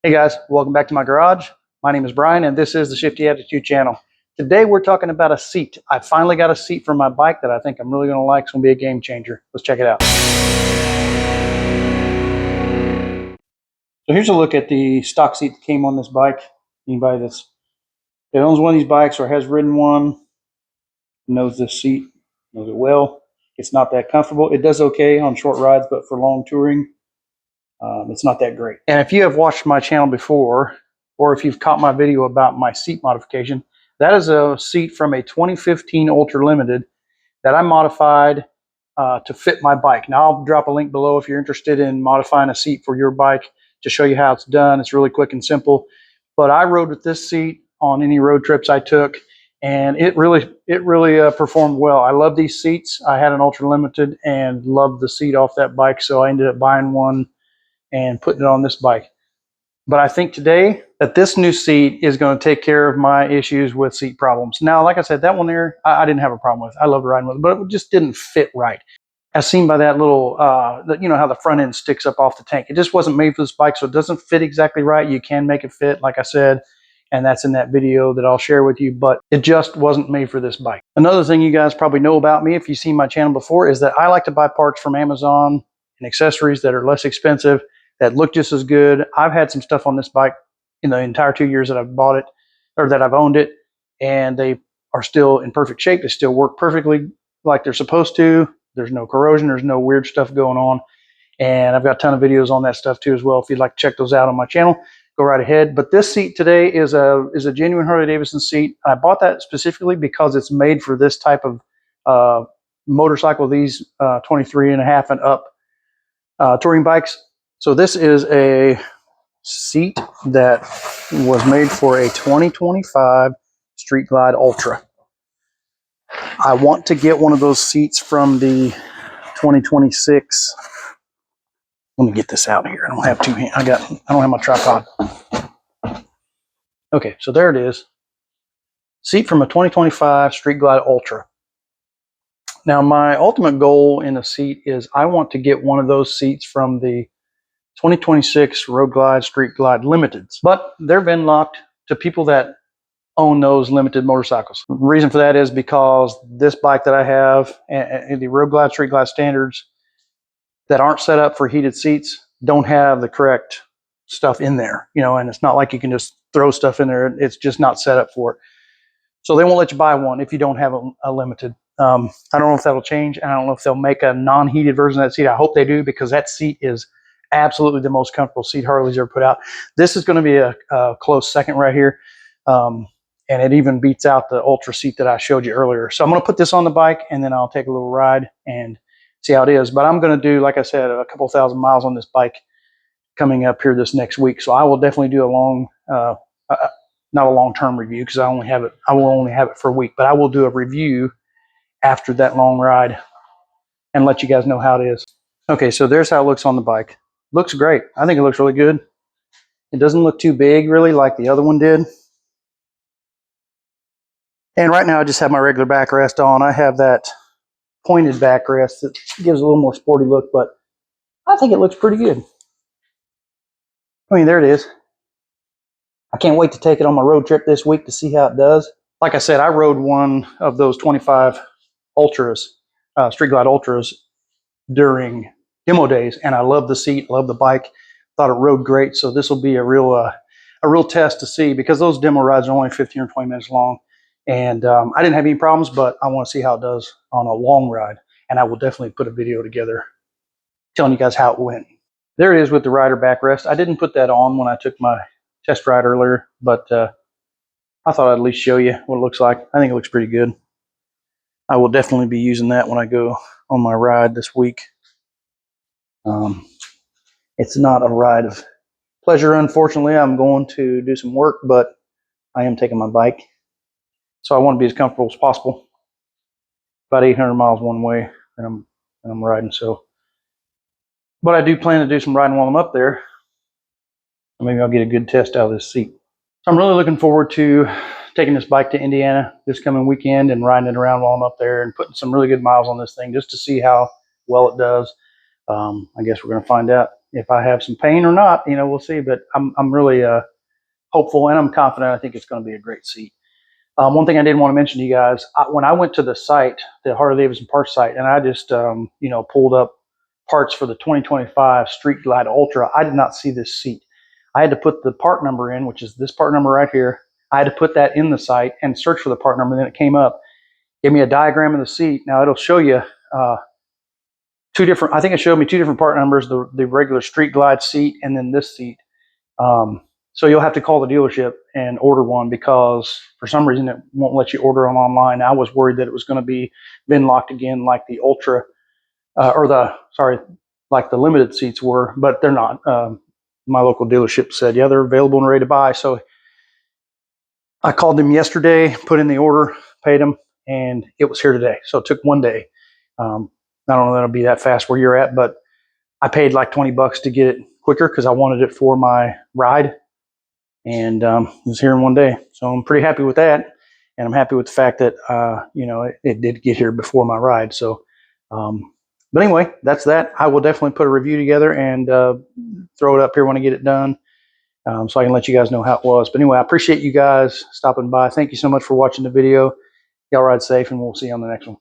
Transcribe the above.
Hey guys, welcome back to my garage. My name is Brian and this is the Shifty Attitude channel. Today we're talking about a seat. I finally got a seat for my bike that I think I'm really going to like. It's going to be a game changer. Let's check it out. So here's a look at the stock seat that came on this bike. Anybody that owns one of these bikes or has ridden one knows this seat, knows it well. It's not that comfortable. It does okay on short rides, but for long touring, it's not that great. And if you have watched my channel before, or if you've caught my video about my seat modification, that is a seat from a 2015 Ultra Limited that I modified to fit my bike. Now I'll drop a link below if you're interested in modifying a seat for your bike to show you how it's done. It's really quick and simple. But I rode with this seat on any road trips I took, and it really performed well. I love these seats. I had an Ultra Limited and loved the seat off that bike, so I ended up buying one and putting it on this bike. But I think today that this new seat is going to take care of my issues with seat problems. Now, like I said, that one there, I didn't have a problem with. I loved riding with it, but it just didn't fit right. As seen by that little, you know how the front end sticks up off the tank. It just wasn't made for this bike, so it doesn't fit exactly right. You can make it fit, like I said, and that's in that video that I'll share with you, but it just wasn't made for this bike. Another thing you guys probably know about me, if you've seen my channel before, is that I like to buy parts from Amazon and accessories that are less expensive, that look just as good. I've had some stuff on this bike in the entire 2 years that I've bought it, or that I've owned it, and they are still in perfect shape. They still work perfectly like they're supposed to. There's no corrosion. There's no weird stuff going on. And I've got a ton of videos on that stuff too as well. If you'd like to check those out on my channel, go right ahead. But this seat today is a genuine Harley Davidson seat. I bought that specifically because it's made for this type of motorcycle, these 23 and a half and up touring bikes. So this is a seat that was made for a 2025 Street Glide Ultra. I want to get one of those seats from the 2026. Let me get this out here. I don't have two hands. I don't have my tripod. Okay, so there it is. Seat from a 2025 Street Glide Ultra. Now, my ultimate goal in the seat is I want to get one of those seats from the 2026 Road Glide, Street Glide Limiteds, but they're VIN locked to people that own those limited motorcycles. The reason for that is because this bike that I have and the Road Glide, Street Glide standards that aren't set up for heated seats don't have the correct stuff in there, you know, and it's not like you can just throw stuff in there. It's just not set up for it. So they won't let you buy one if you don't have a limited. I don't know if that'll change, and I don't know if they'll make a non-heated version of that seat. I hope they do, because that seat is absolutely the most comfortable seat Harley's ever put out. This is going to be a close second right here. And it even beats out the Ultra seat that I showed you earlier. So I'm going to put this on the bike, and then I'll take a little ride and see how it is. But I'm going to do, like I said, a couple thousand miles on this bike coming up here this next week. So I will definitely do a long, not a long-term review, because I will only have it for a week, but I will do a review after that long ride and let you guys know how it is. Okay, so there's how it looks on the bike. Looks great. I think it looks really good. It doesn't look too big, really, like the other one did. And right now I just have my regular backrest on. I have that pointed backrest that gives a little more sporty look, but I think it looks pretty good. I mean, there it is. I can't wait to take it on my road trip this week to see how it does. Like I said, I rode one of those 25 Ultras, Street Glide Ultras, during demo days, and I love the seat, love the bike, thought it rode great. So this will be a real test to see, because those demo rides are only 15 or 20 minutes long, and I didn't have any problems, but I want to see how it does on a long ride, and I will definitely put a video together telling you guys how it went. There it is with the rider backrest. I didn't put that on when I took my test ride earlier, but I thought I'd at least show you what it looks like. I think it looks pretty good. I will definitely be using that when I go on my ride this week. It's not a ride of pleasure, unfortunately. I'm going to do some work, but I am taking my bike, so I want to be as comfortable as possible. About 800 miles one way, and I'm riding. So, but I do plan to do some riding while I'm up there. Maybe I'll get a good test out of this seat. So I'm really looking forward to taking this bike to Indiana this coming weekend and riding it around while I'm up there and putting some really good miles on this thing, just to see how well it does. I guess we're going to find out if I have some pain or not, we'll see. But I'm really hopeful, and I'm confident. I think it's going to be a great seat. One thing I did want to mention to you guys, when I went to the site, the Harley Davidson parts site, and I just pulled up parts for the 2025 Street Glide Ultra, I did not see this seat. I had to put the part number in, which is this part number right here. I had to put that in the site and search for the part number, and then it came up, gave me a diagram of the seat. Now it'll show you two different, I think it showed me two different part numbers, the regular Street Glide seat and then this seat. So you'll have to call the dealership and order one, because for some reason it won't let you order them online. I was worried that it was going to be VIN locked again, like the Ultra, like the limited seats were, but they're not. My local dealership said, yeah, they're available and ready to buy. So I called them yesterday, put in the order, paid them, and it was here today. So it took one day. I don't know that it'll be that fast where you're at, but I paid like $20 to get it quicker because I wanted it for my ride. And it was here in one day. So I'm pretty happy with that. And I'm happy with the fact that, it did get here before my ride. So, but anyway, that's that. I will definitely put a review together and throw it up here when I get it done, so I can let you guys know how it was. But anyway, I appreciate you guys stopping by. Thank you so much for watching the video. Y'all ride safe, and we'll see you on the next one.